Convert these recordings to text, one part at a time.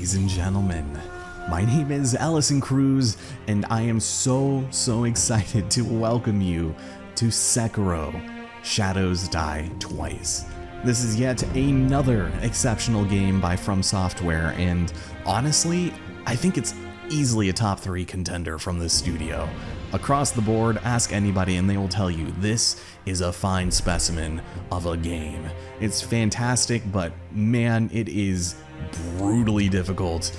Ladies and gentlemen, my name is Allison Cruz, and I am so excited to welcome you to Sekiro: Shadows Die Twice. This is yet another exceptional game by From Software, and honestly, I think it's easily a top 3 contender from this studio. Across the board, ask anybody and they will tell you this is a fine specimen of a game. It's fantastic, but man, it is brutally difficult.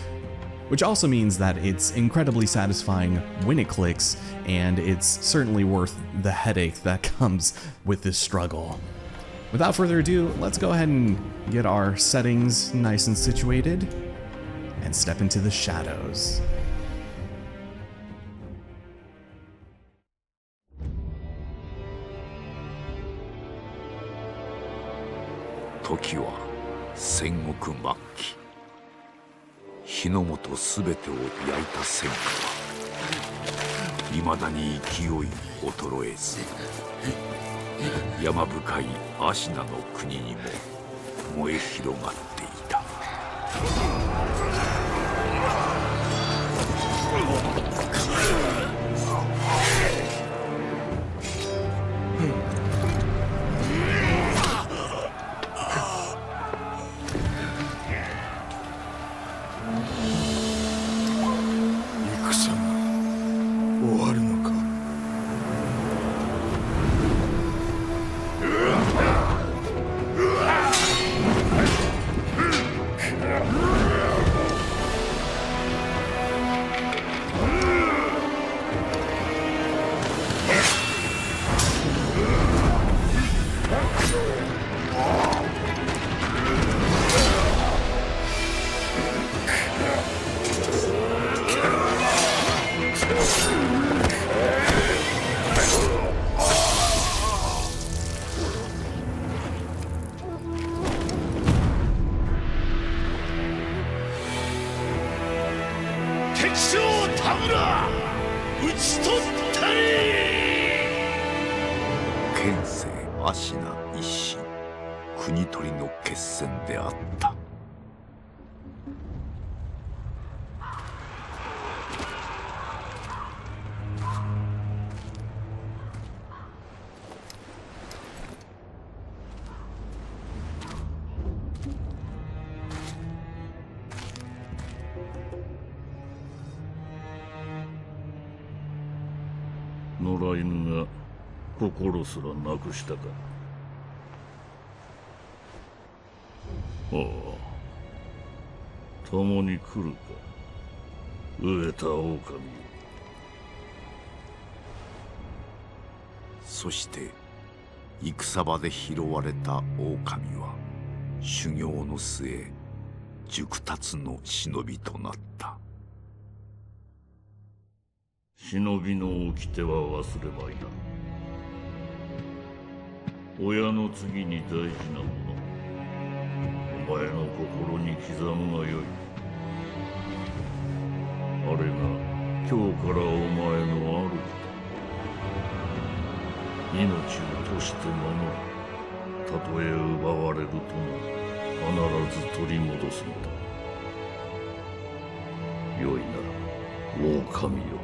Which also means that it's incredibly satisfying when it clicks, and it's certainly worth the headache that comes with this struggle. Without further ado, let's go ahead and get our settings nice and situated and step into the shadows. Toki wa Sengoku Makki. 日の本すべてを焼いた戦火はいまだに勢い衰えず、山深いアシナの国にも燃え広がっていた。県政アシナ一心、国取りの決戦であった。野良犬が心すらなくしたか。ああ、共に来るか、飢えた狼よ。そして戦場で拾われた狼は修行の末熟達の忍びとなった。忍びの掟は忘れまいな。親の次に大事なもの、お前の心に刻むがよい。あれが今日からお前の主だ。命を賭して守り、たとえ奪われるとも必ず取り戻すのだ。よいなら狼よ。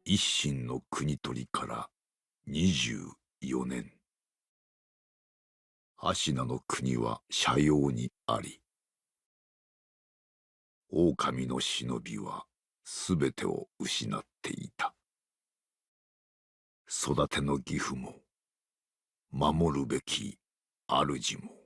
一心の国取りから24年。アシナの国は斜陽にあり、狼の忍びはすべてを失っていた。育ての義父も守るべき主も。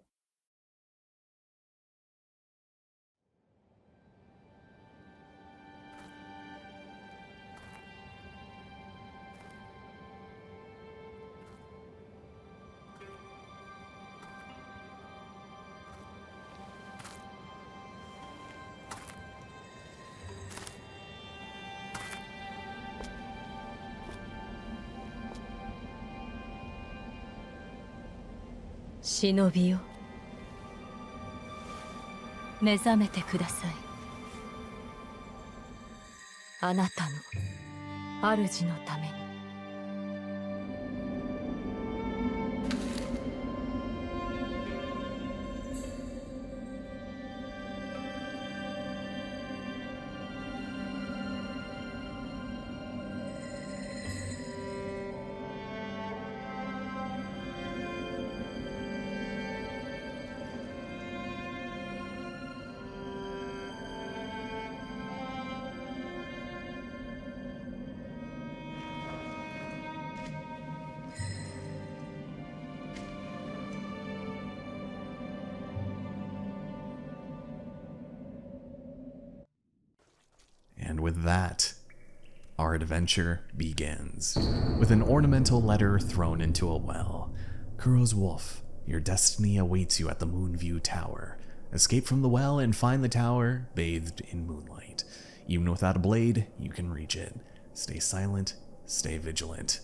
忍びよ、目覚めてください。あなたの主のために。And with that, our adventure begins. With an ornamental letter thrown into a well. Kuro's wolf, your destiny awaits you at the Moonview Tower. Escape from the well and find the tower bathed in moonlight. Even without a blade, you can reach it. Stay silent, stay vigilant.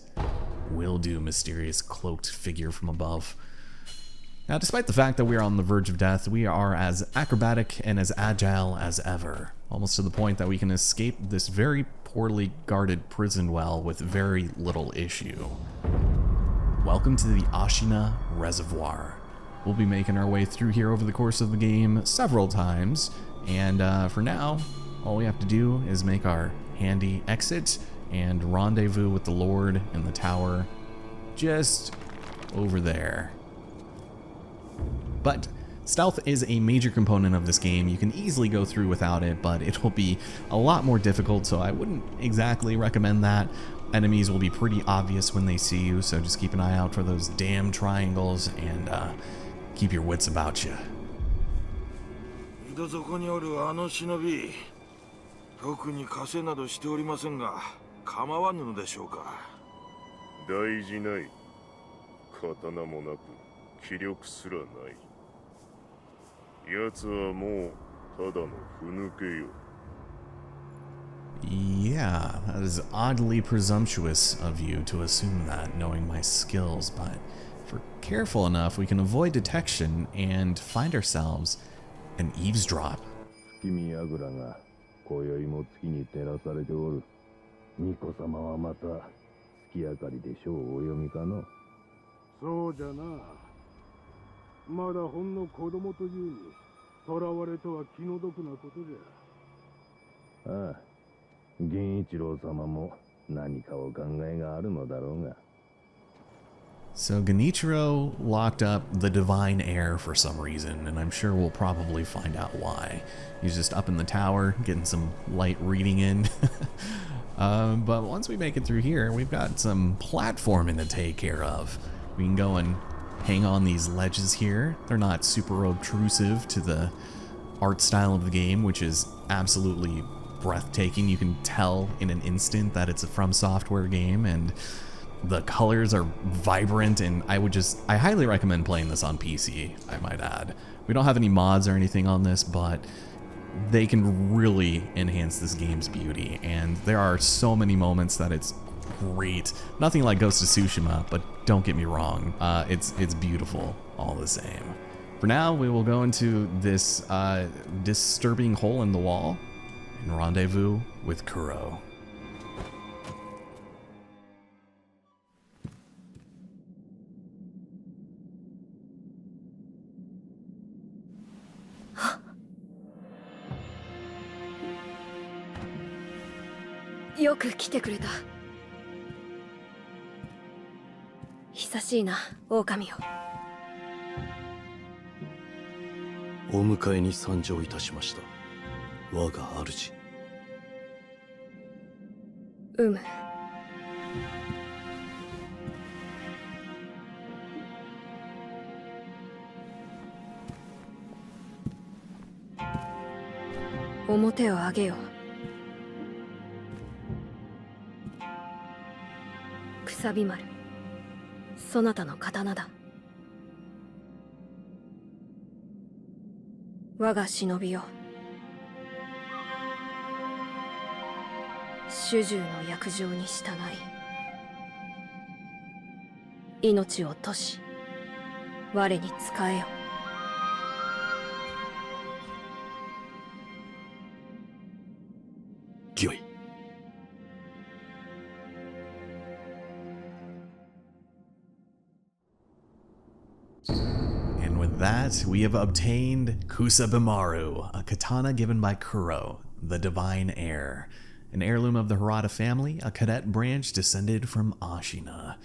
Will do, mysterious cloaked figure from above. Now, despite the fact that we are on the verge of death, we are as acrobatic and as agile as ever. Almost to the point that we can escape this very poorly guarded prison well with very little issue. Welcome to the Ashina Reservoir. We'll be making our way through here over the course of the game several times, and for now, all we have to do is make our handy exit and rendezvous with the Lord in the tower just over there. But stealth is a major component of this game. You can easily go through without it, but it will be a lot more difficult, so I wouldn't exactly recommend that. Enemies will be pretty obvious when they see you, so just keep an eye out for those damn triangles and keep your wits about you. 井戸底におるあの忍び、特に加勢などしておりませんが、構わぬのでしょうか。大事ない。刀もなく気力すらない。奴はもうただのふぬけよ。Yeah, that is oddly presumptuous of you to assume that, knowing my skills, but if we're careful enough, we can avoid detection and find ourselves an eavesdrop. 月見櫓が今宵も月に照らされておる。巫女様はまた月明かりで書をお読みかの。そうじゃな。まだほんの子供というに、囚われとは気の毒なことじゃ。ああ、源一郎様も何かお考えがあるのだろうが。So Genichiro locked up the divine heir for some reason, and I'm sure we'll probably find out why. He's just up in the tower, getting some light reading in. But once we make it through here, we've got some platforming to take care of. We can go and hang on these ledges here. They're not super obtrusive to the art style of the game, which is absolutely breathtaking. You can tell in an instant that it's a From Software game, and the colors are vibrant, and I highly recommend playing this on PC, I might add. We don't have any mods or anything on this, but they can really enhance this game's beauty, and there are so many moments that it's great. Nothing like Ghost of Tsushima, but don't get me wrong, it's beautiful all the same. For now, we will go into this disturbing hole in the wall and rendezvous with Kuro. Yo よく来てくれた。久しいな、狼よ。お迎えに参上いたしました。我が主。表を上げよ。くさび丸、そなたの刀だ。我が忍びよ。主従の約定に従い、命を賭し、我に仕えよ。御意。And with that, we have obtained Kusabimaru, a katana given by Kuro, the divine heir. An heirloom of the Harada family, a cadet branch descended from Ashina.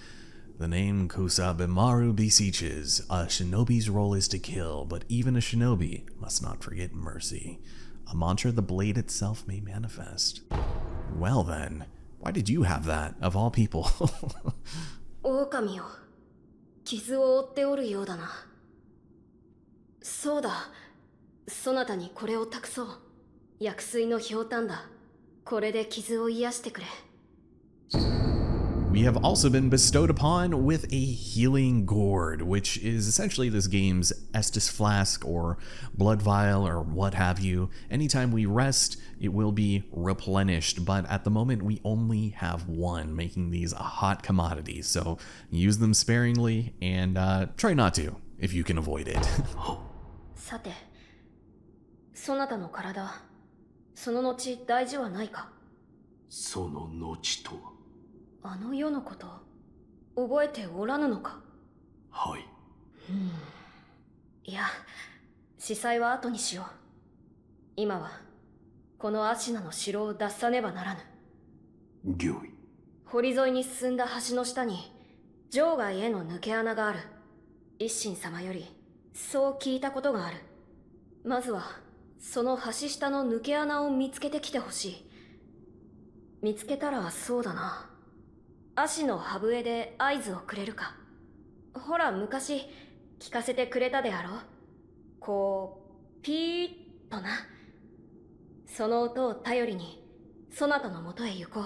The name Kusabimaru beseeches, a shinobi's role is to kill, but even a shinobi must not forget mercy. A mantra the blade itself may manifest. Well then, why did you have that, of all people? 狼よ、傷を負っておるようだな。そうだ、そなたにこれを託そう。薬水のひょうたんだ。これで傷を癒してくれ。 We have also been bestowed upon with a healing gourd, which is essentially this game's Estus flask or blood vial or what have you. Anytime we rest, it will be replenished, but at the moment we only have one, making these a hot commodity. So use them sparingly and try not to if you can avoid it. さて、そなたの体、その後大事はないか？その後とは。あの世のこと、覚えておらぬのか？はい。いや、司祭は後にしよう。今は、このアシナの城を脱さねばならぬ。御意。堀沿いに進んだ橋の下に、場外への抜け穴がある。一心様より、そう聞いたことがある。まずは、その橋下の抜け穴を見つけてきてほしい。見つけたらそうだな。足の歯笛で合図をくれるか。ほら、昔、聞かせてくれたであろう。こう、ピーッとな。その音を頼りに、そなたのもとへ行こ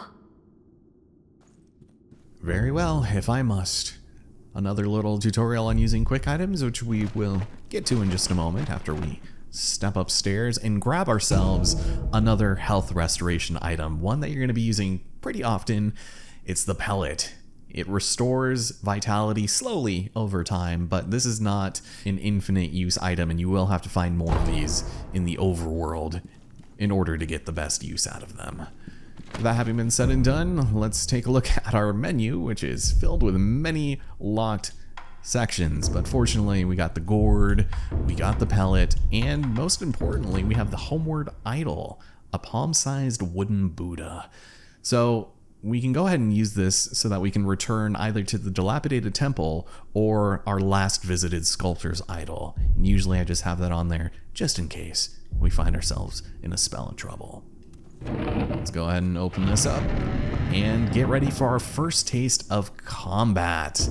う。 Very well, if I must. Another little tutorial on using quick items, which we will get to in just a moment after we step upstairs and grab ourselves another health restoration item, one that you're going to be using pretty often. It's the pellet. It restores vitality slowly over time, but this is not an infinite use item, and you will have to find more of these in the overworld in order to get the best use out of them. That having been said and done, let's take a look at our menu, which is filled with many locked sections, but fortunately we got the gourd, we got the pellet, and most importantly we have the homeward idol, a palm-sized wooden Buddha. So we can go ahead and use this so that we can return either to the dilapidated temple or our last visited sculptor's idol. And usually I just have that on there just in case we find ourselves in a spell of trouble. Let's go ahead and open this up and get ready for our first taste of combat.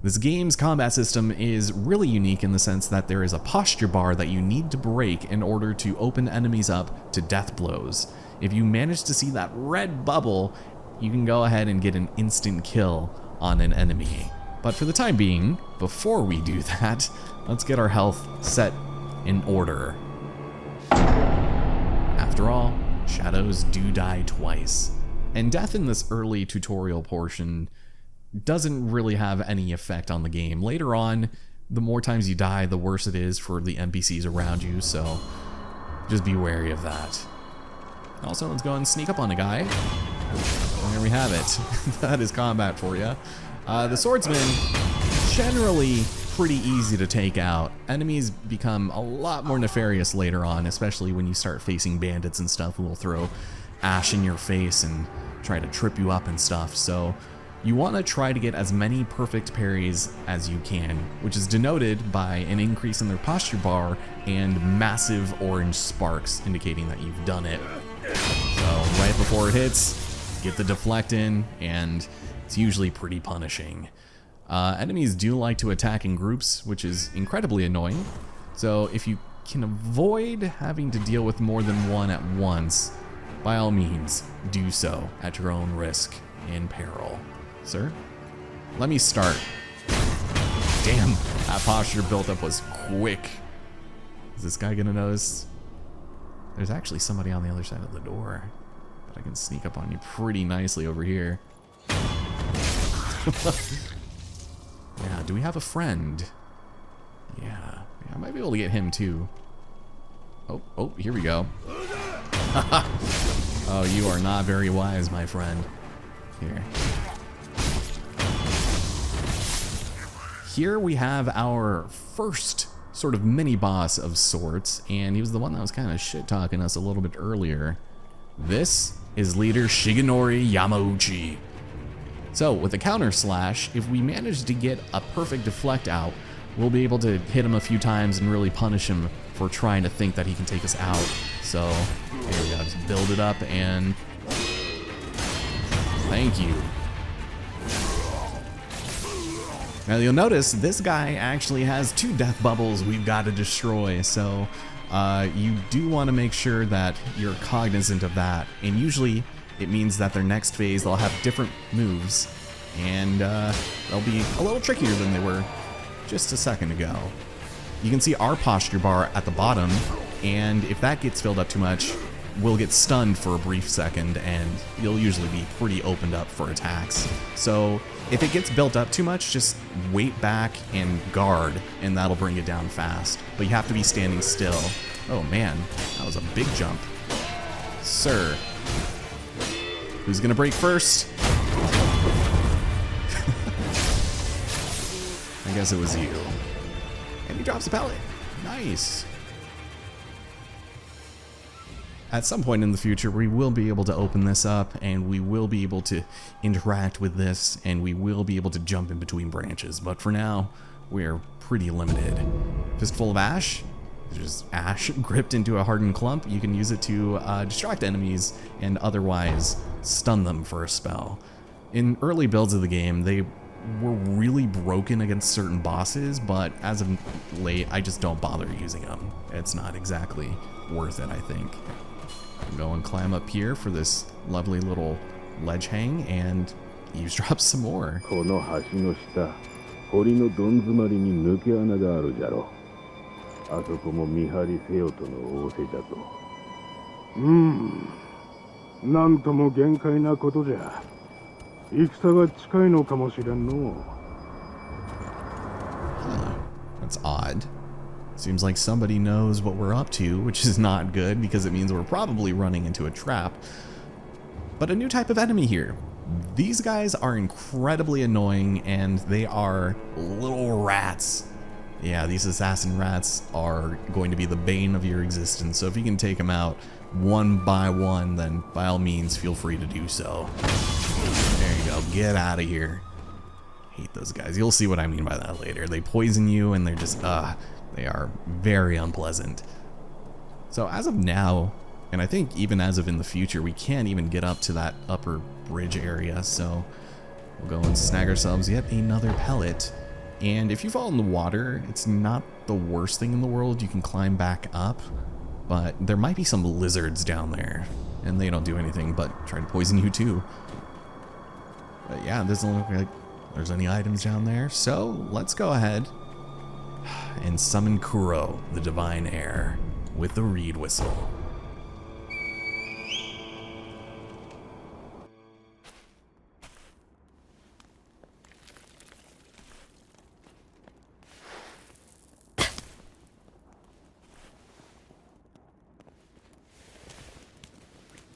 This game's combat system is really unique in the sense that there is a posture bar that you need to break in order to open enemies up to death blows. If you manage to see that red bubble, you can go ahead and get an instant kill on an enemy. But for the time being, before we do that, let's get our health set in order. After all, shadows do die twice. And death in this early tutorial portion doesn't really have any effect on the game. Later on, the more times you die, the worse it is for the NPCs around you, so just be wary of that. Also, let's go and sneak up on a guy. And there we have it. That is combat for you. The swordsman, generally pretty easy to take out. Enemies become a lot more nefarious later on, especially when you start facing bandits and stuff who will throw ash in your face and try to trip you up and stuff. So you want to try to get as many perfect parries as you can, which is denoted by an increase in their posture bar and massive orange sparks indicating that you've done it. So right before it hits, get the deflect in, and it's usually pretty punishing. Enemies do like to attack in groups, which is incredibly annoying. So if you can avoid having to deal with more than one at once, by all means, do so at your own risk and peril. Sir, let me start. Damn, that posture buildup was quick. Is this guy gonna notice? There's actually somebody on the other side of the door, but I can sneak up on you pretty nicely over here. Yeah, do we have a friend? Yeah, I might be able to get him too. Oh, here we go. Oh, you are not very wise, my friend. Here. Here we have our first sort of mini boss of sorts, and he was the one that was kind of shit-talking us a little bit earlier. This is leader Shigenori Yamauchi. So with the counter slash, if we manage to get a perfect deflect out, we'll be able to hit him a few times and really punish him for trying to think that he can take us out. So here we go, just build it up and thank you. Now you'll notice this guy actually has 2 death bubbles we've got to destroy, so you do want to make sure that you're cognizant of that, and usually it means that their next phase they'll have different moves, and they'll be a little trickier than they were just a second ago. You can see our posture bar at the bottom, and if that gets filled up too much, we'll get stunned for a brief second, and you'll usually be pretty opened up for attacks. So if it gets built up too much, just wait back and guard, and that'll bring it down fast. But you have to be standing still. Oh man, that was a big jump. Sir. Who's gonna break first? I guess it was you. And he drops a pellet. Nice. At some point in the future, we will be able to open this up, and we will be able to interact with this, and we will be able to jump in between branches. But for now, we're pretty limited. Fistful of Ash. There's ash gripped into a hardened clump. You can use it to distract enemies and otherwise stun them for a spell. In early builds of the game, they were really broken against certain bosses, but as of late, I just don't bother using them. It's not exactly worth it, I think. Go and climb up here for this lovely little ledge hang and eavesdrop some more. この橋の下、堀のどん詰まりに抜け穴があるじゃろ。あそこも見張りせよとの仰せじゃと。なんとも限界なことじゃ。戦が近いのかもしれんの。That's odd. Seems like somebody knows what we're up to, which is not good because it means we're probably running into a trap. But a new type of enemy here. These guys are incredibly annoying, and they are little rats. Yeah, these assassin rats are going to be the bane of your existence, so if you can take them out one by one, then by all means feel free to do so. There you go, get out of here. Hate those guys. You'll see what I mean by that later. They poison you, and they're just, they are very unpleasant. So as of now, and I think even as of in the future, we can't even get up to that upper bridge area, so we'll go and snag ourselves yet another pellet. And if you fall in the water, it's not the worst thing in the world. You can climb back up, but there might be some lizards down there, and they don't do anything but try to poison you too. But yeah, it doesn't look like there's any items down there, so let's go ahead and summon Kuro, the Divine Heir, with the reed whistle.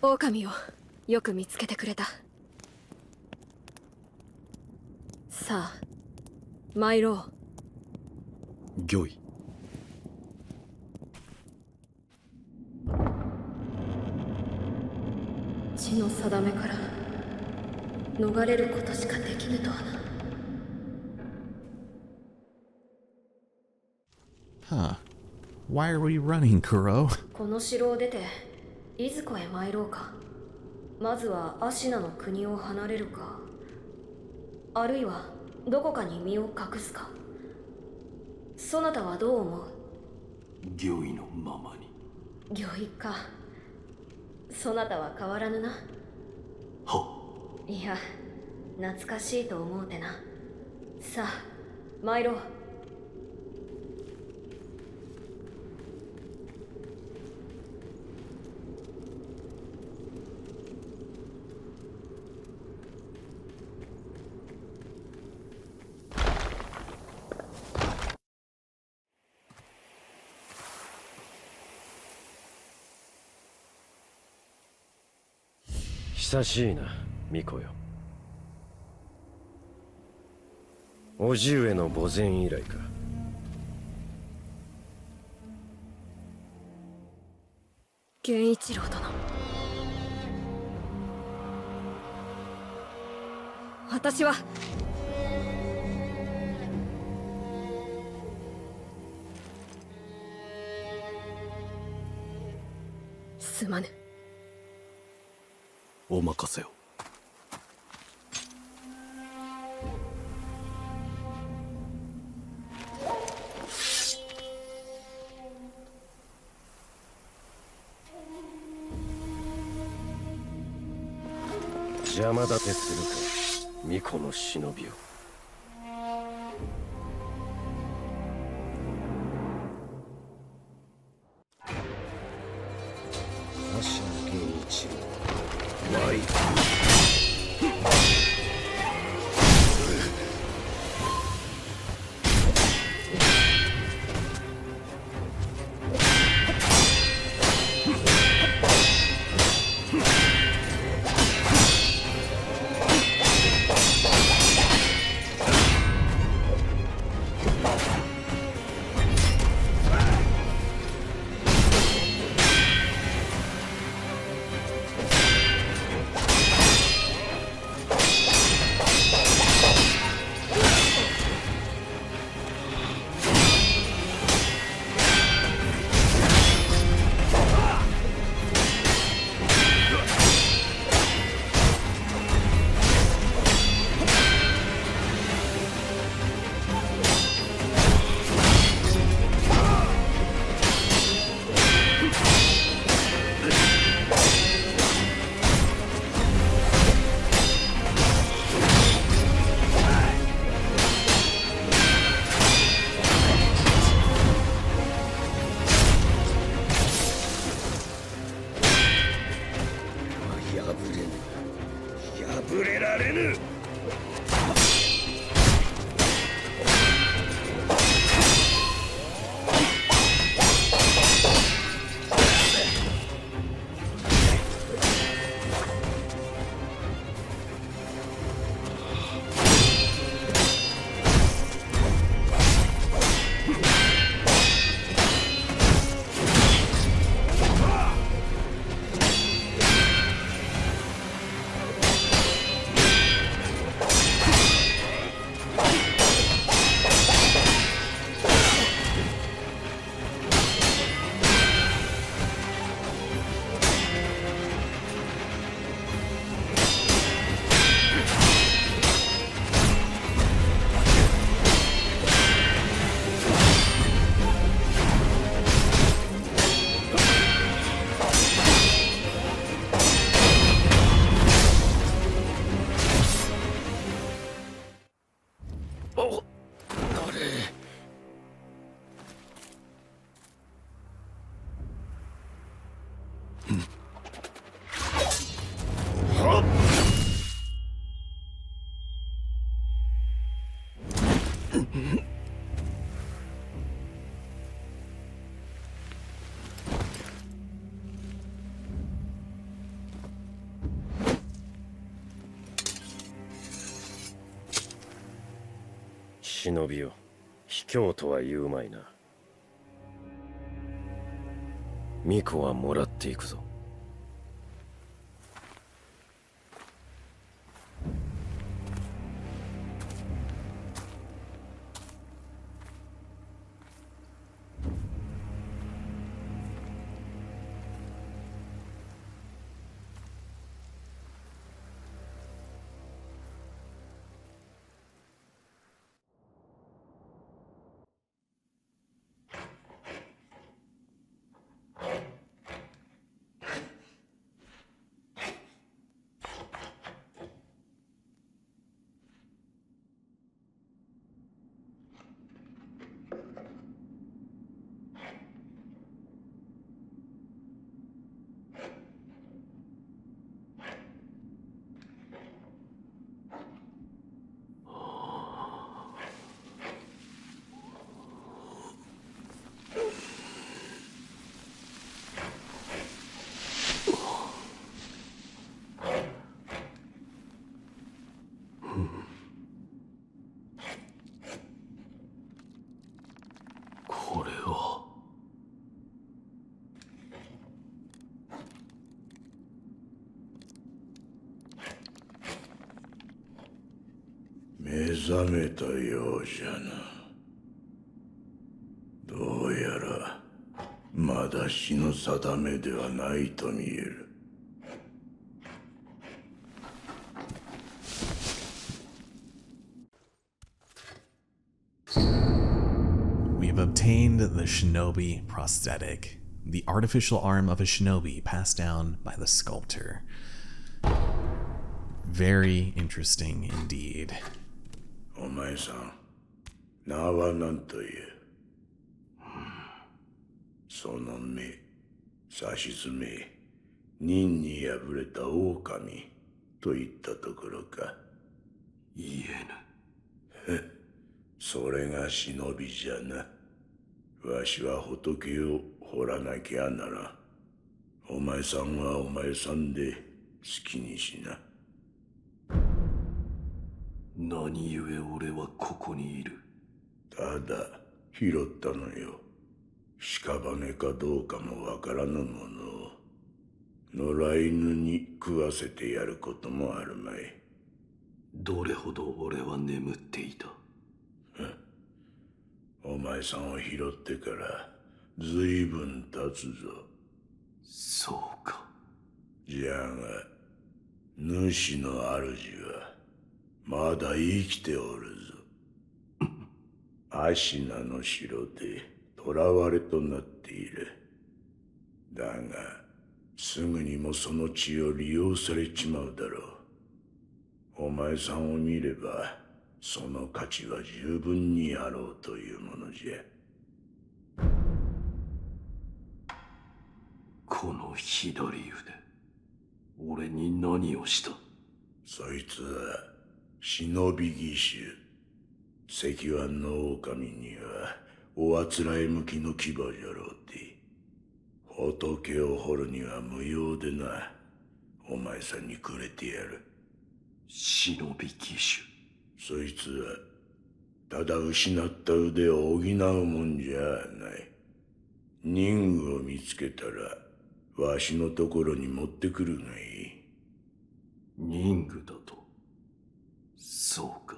Okami をよく見つけてくれた。さあ、参ろう。御意。血の定めから逃れることしかできぬとはな。Huh. Why are we running, Kuro? この城を出ていずこへ参ろうか。まずはアシナの国を離れるか、あるいはどこかに身を隠すか。そなたはどう思う？御意のままに。御意か。そなたは変わらぬな。いや、懐かしいと思うてな。さあ、参ろう。久しいな、巫女よ。叔父上の墓前以来か。源一郎殿、私はすまぬ。お任せを。邪魔立てするか、巫女の忍びを。足の源一郎、ワイ。破れられぬ。忍びよ、卑怯とは言うまいな。巫女はもらっていくぞ。これは。目覚めたようじゃな。どうやらまだ日の定めではないと見える。We've obtained the Shinobi prosthetic, the artificial arm of a shinobi passed down by the sculptor. Very interesting indeed. お前さん、名は何という？その目、さしずめ、任に敗れた狼といったところか。言えぬ。それが忍びじゃな。わしは仏を掘らなきゃなら。お前さんはお前さんで好きにしな。何故俺はここにいる？ただ拾ったのよ。屍かどうかもわからぬものを野良犬に食わせてやることもあるまい。どれほど俺は眠っていた？お前さんを拾ってからずいぶん経つぞ。そうか。じゃが主の主はまだ生きておるぞ。アシナの城で囚われとなっている。だがすぐにもその血を利用されちまうだろう。お前さんを見ればその価値は十分にあろうというものじゃ。この左腕、俺に何をした？そいつは忍び義手。石腕の狼にはおあつらえ向きの牙じゃろうて。仏を掘るには無用でな。お前さんにくれてやる。忍び義手。そいつはただ失った腕を補うもんじゃない。任具を見つけたらわしのところに持ってくるがいい。任具だと？そうか。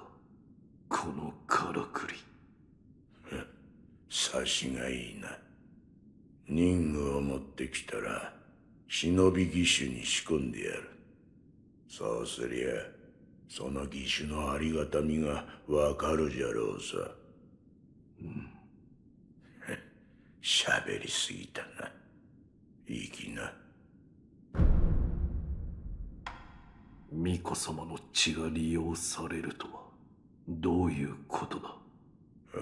このからくり。察しがいいな。任具を持ってきたら忍び義手に仕込んでやる。そうすりゃその義手のありがたみがわかるじゃろうさ。喋りすぎたな。いいきな。巫女様の血が利用されるとはどういうことだ？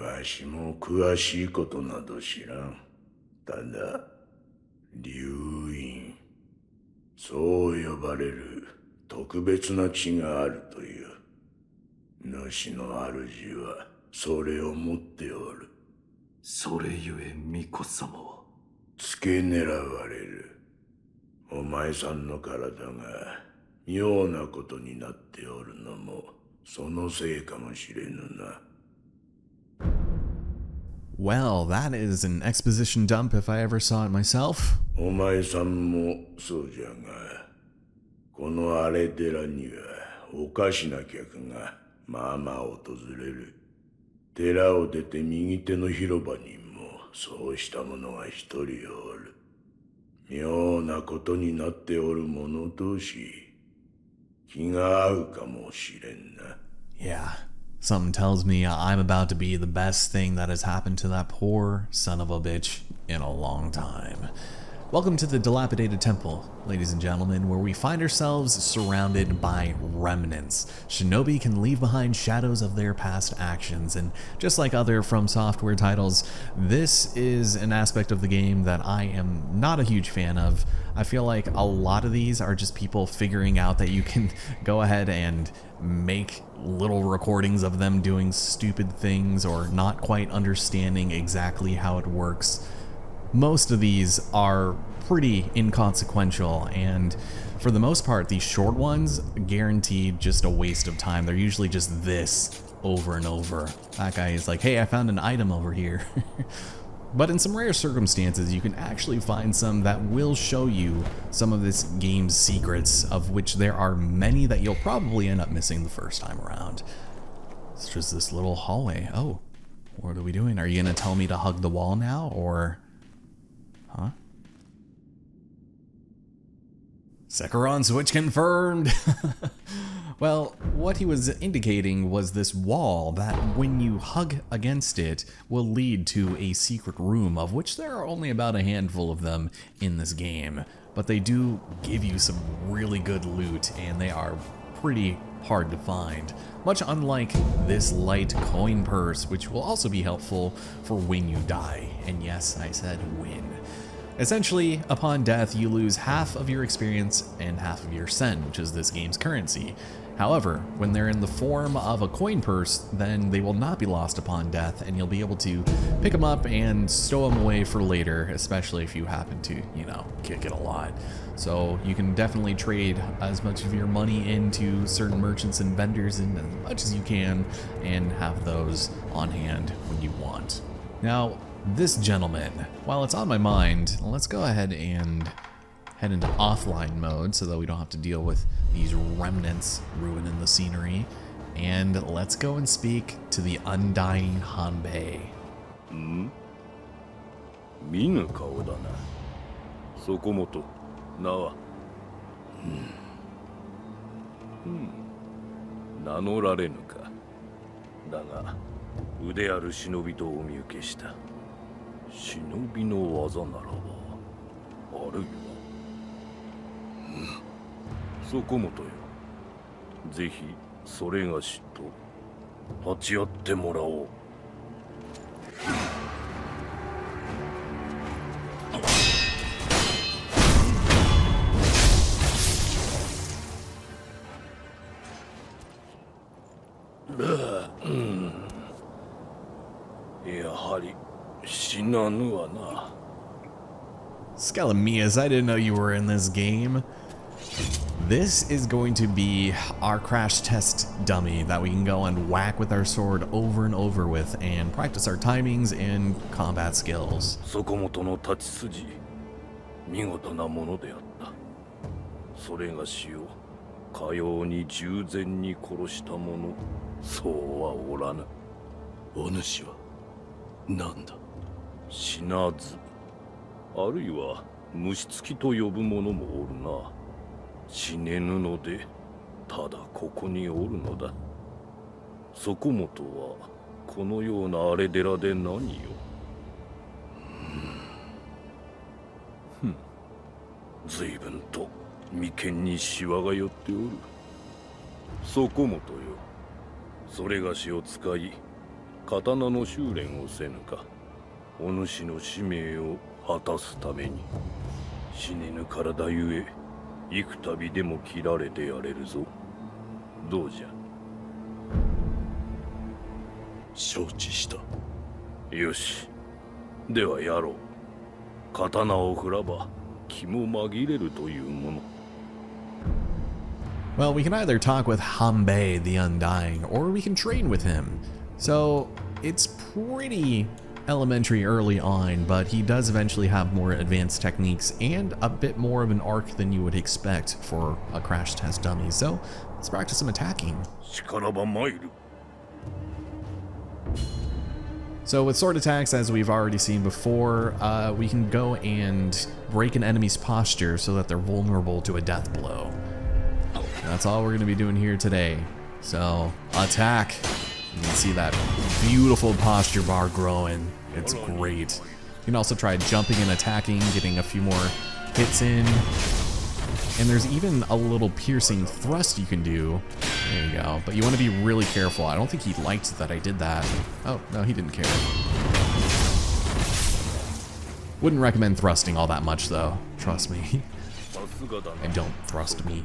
わしも詳しいことなど知らん。ただ流院、そう呼ばれる特別な血があるという。主の主はそれを持っておる。それゆえ巫女様は付け狙われる。お前さんの体が妙なことになっておるのもそのせいかもしれぬな。Well, that is an exposition dump if I ever saw it myself. お前さんもそうじゃが、この荒れ寺にはおかしな客がまあまあ訪れる。寺を出て右手の広場にもそうした者が一人おる。妙なことになっておる者同士、気が合うかもしれんな。Yeah, something tells me I'm about to be the best thing that has happened to that poor son of a bitch in a long time. Welcome to the Dilapidated Temple, ladies and gentlemen, where we find ourselves surrounded by remnants. Shinobi can leave behind shadows of their past actions, and just like other From Software titles, this is an aspect of the game that I am not a huge fan of. I feel like a lot of these are just people figuring out that you can go ahead and make little recordings of them doing stupid things or not quite understanding exactly how it works. Most of these are pretty inconsequential, and for the most part, these short ones, guaranteed just a waste of time. They're usually just this over and over. That guy is like, hey, I found an item over here. But in some rare circumstances, you can actually find some that will show you some of this game's secrets, of which there are many that you'll probably end up missing the first time around. It's just this little hallway. Oh, what are we doing? Are you going to tell me to hug the wall now, or... Huh? Sekiro switch confirmed! Well, what he was indicating was this wall that, when you hug against it, will lead to a secret room, of which there are only about a handful of them in this game. But they do give you some really good loot, and they are pretty hard to find, much unlike this light coin purse, which will also be helpful for when you die. And yes, I said when. Essentially, upon death, you lose half of your experience and half of your sen, which is this game's currency. However, when they're in the form of a coin purse, then they will not be lost upon death, and you'll be able to pick them up and stow them away for later, especially if you happen to, you know, kick it a lot. So you can definitely trade as much of your money into certain merchants and vendors and as much as you can, and have those on hand when you want. Now, this gentleman, while it's on my mind, let's go ahead and head into offline mode so that we don't have to deal with these remnants ruining the scenery. And let's go and speak to the undying Hanbei. 見ぬ顔だな。そこもと、名は。名乗られぬか。だが、腕ある忍びとお見受けした。忍びの技ならば、あるいは。そこもとよ。ぜひ、それがしと、立ち会ってもらおう。やはり死なぬわな。Skelemias, I didn't know you were in this game. This is going to be our crash test dummy that we can go and whack with our sword over and over with and practice our timings and combat skills. そこもとの立ち筋、見事なものであった。それがしをかように従前に殺した者、そうはおらぬ。お主は何だ？死なず、あるいは虫つきと呼ぶ者もおるな。死ねぬので、ただここにおるのだ。そこもとはこのような荒れ寺で何よ。随分と眉間にシワが寄っておる。そこもとよ。それがしを使い、刀の修練をせぬか。お主の使命を果たすために。死ねぬ体ゆえ、幾度でも切られてやれるぞ。どうじゃ。承知した。よし。ではやろう。刀を振らば気も紛れるというもの。Well, we can either talk with Hanbei the Undying, or we can train with him. So it's pretty elementary early on, but he does eventually have more advanced techniques and a bit more of an arc than you would expect for a crash test dummy. So let's practice some attacking. So with sword attacks, as we've already seen before, we can go and break an enemy's posture so that they're vulnerable to a death blow. That's all we're going to be doing here today. So attack. You can see that beautiful posture bar growing. It's great. You can also try jumping and attacking, getting a few more hits in. And there's even a little piercing thrust you can do. There you go. But you want to be really careful. I don't think he liked that I did that. Oh, no, he didn't care. Wouldn't recommend thrusting all that much, though. Trust me. And don't thrust me.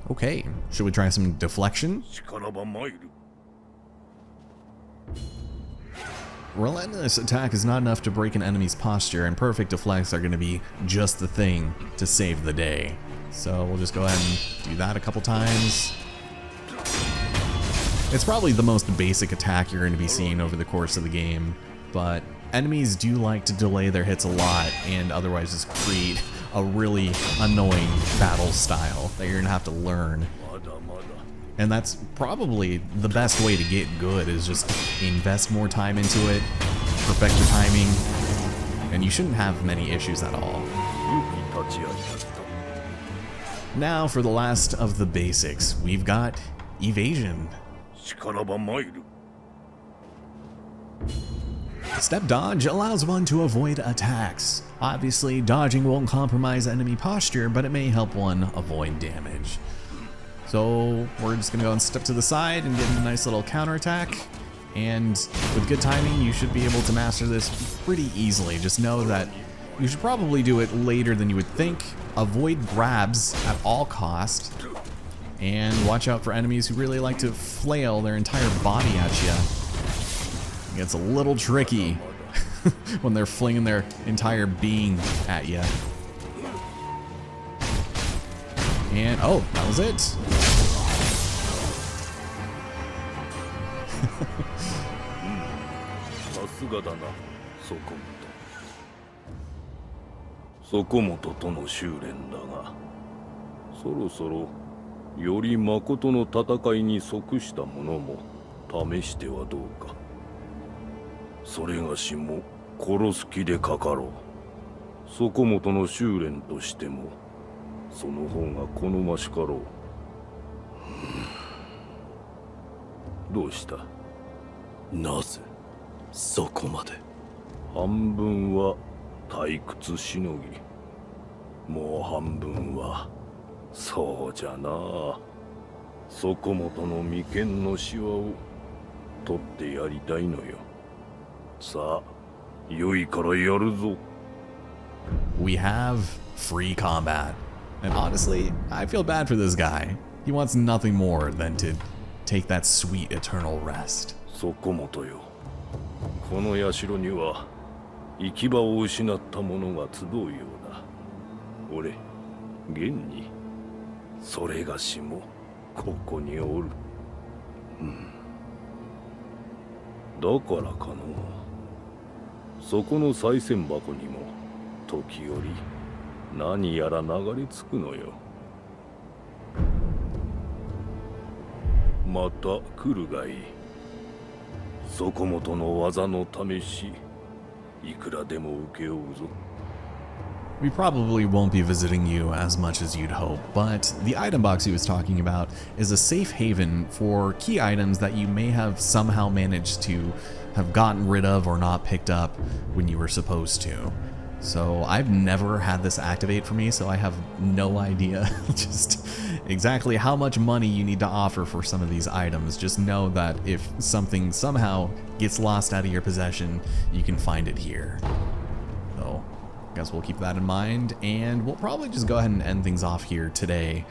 Okay, should we try some deflection? Relentless attack is not enough to break an enemy's posture, and perfect deflects are going to be just the thing to save the day. So we'll just go ahead and do that a couple times. It's probably the most basic attack you're going to be seeing over the course of the game, but enemies do like to delay their hits a lot and otherwise just create a really annoying battle style that you're going to have to learn. And that's probably the best way to get good, is just invest more time into it, perfect your timing, and you shouldn't have many issues at all. Now for the last of the basics, we've got evasion. Step dodge allows one to avoid attacks. Obviously, dodging won't compromise enemy posture, but it may help one avoid damage. So we're just gonna go and step to the side and get a nice little counterattack. And with good timing, you should be able to master this pretty easily. Just know that you should probably do it later than you would think. Avoid grabs at all cost. And watch out for enemies who really like to flail their entire body at you. It gets a little tricky when they're flinging their entire being at you. And oh, that was it.そこもととの修練だが、そろそろより誠の戦いに即したものも試してはどうか。それがしも殺す気でかかろう。そこもとの修練としてもその方が好ましかろう。どうした？なぜそこまで？半分は退屈しのぎ、もう半分はそうじゃな。そこもとの眉間のシワを取ってやりたいのよ。さあ、良いからやるぞ。We have free combat. And honestly, I feel bad for this guy. He wants nothing more than to take that sweet eternal rest. そこもとよ。この社には行き場を失った者が集うようだ。俺、現にそれがしもここにおる。だからかの。そこの賽銭箱にも時折何やら流れ着くのよ。また来るがいい。そこもとの技の試し、いくらでも受け負うぞ。We probably won't be visiting you as much as you'd hope, but the item box he was talking about is a safe haven for key items that you may have somehow managed to have gotten rid of or not picked up when you were supposed to. So I've never had this activate for me, so I have no idea just exactly how much money you need to offer for some of these items. Just know that if something somehow gets lost out of your possession, you can find it here. So I guess we'll keep that in mind, and we'll probably just go ahead and end things off here today,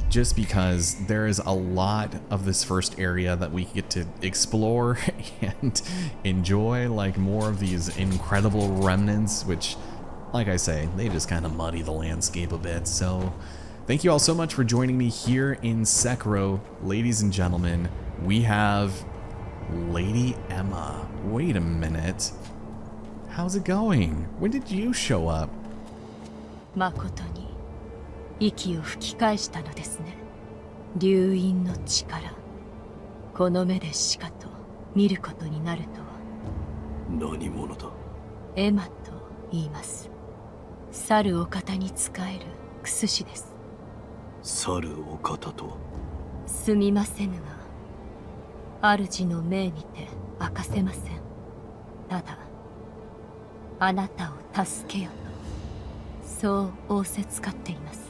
just because there is a lot of this first area that we get to explore and enjoy, like more of these incredible remnants, which, like I say, they just kind of muddy the landscape a bit. So thank you all so much for joining me here in Sekiro. Ladies and gentlemen, we have Lady Emma. Wait a minute. How's it going? When did you show up? 誠に息を吹き返したのですね。流因の力、この目でしかと見ることになるとは。何者だ？エマと言います。猿お方に仕える薬師です。猿お方とは？すみませぬが、主の命にて明かせません。ただ、あなたを助けよと、そう仰せつかっています。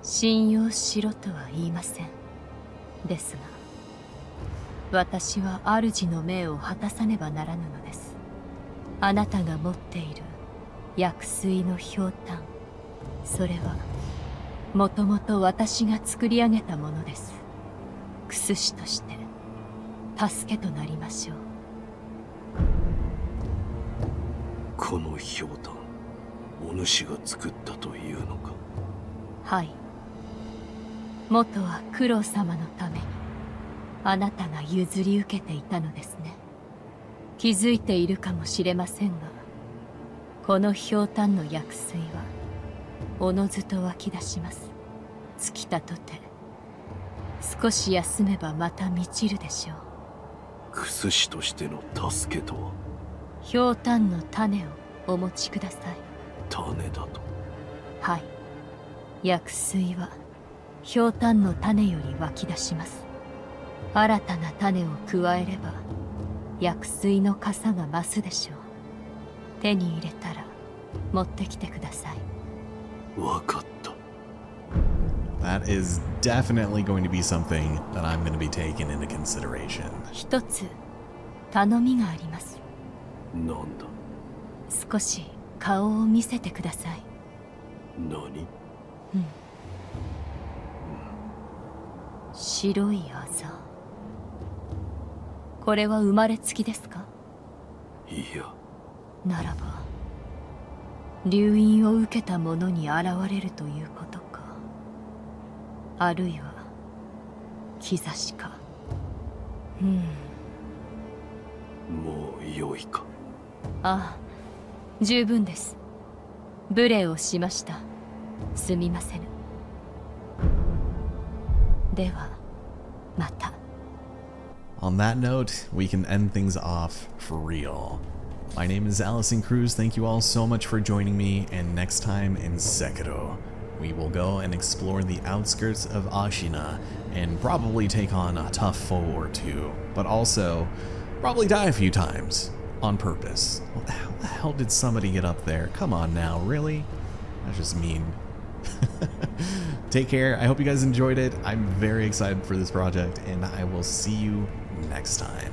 信用しろとは言いません。ですが、私は主の命を果たさねばならぬのです。あなたが持っている薬水のひょうたん、それはもともと私が作り上げたものです。薬師として助けとなりましょう。このひょうたん、お主が作ったというのか？はい。元は九郎様のためにあなたが譲り受けていたのですね。気づいているかもしれませんが、このひょうたんの薬水はおのずと湧き出します。尽きたとて少し休めばまた満ちるでしょう。薬師としての助けとは？ひょうたんの種をお持ちください。種だと？はい。薬水はひょうたんの種より湧き出します。新たな種を加えれば薬水の傘が増すでしょう。手に入れたら持ってきてください。わかった。That is definitely going to be something that I'm going to be taking into consideration. 一つ頼みがあります。なんだ。少し顔を見せてください。何？白いあざ。これは生まれつきですか？いや。ならば留飲を受けた者に現れるということか。あるいは兆しか。もう良いか。ああ、十分です。無礼をしました。すみませぬ。ではまた。 On that note, we can end things off for real. My name is Allison Cruz. Thank you all so much for joining me, and next time in Sekiro, we will go and explore the outskirts of Ashina and probably take on a tough foe or two, but also probably die a few times on purpose. How the hell did somebody get up there? Come on now, really? That's just mean. Take care. I hope you guys enjoyed it. I'm very excited for this project, and I will see you next time.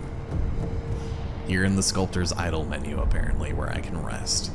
You're in the Sculptor's Idol menu, apparently, where I can rest.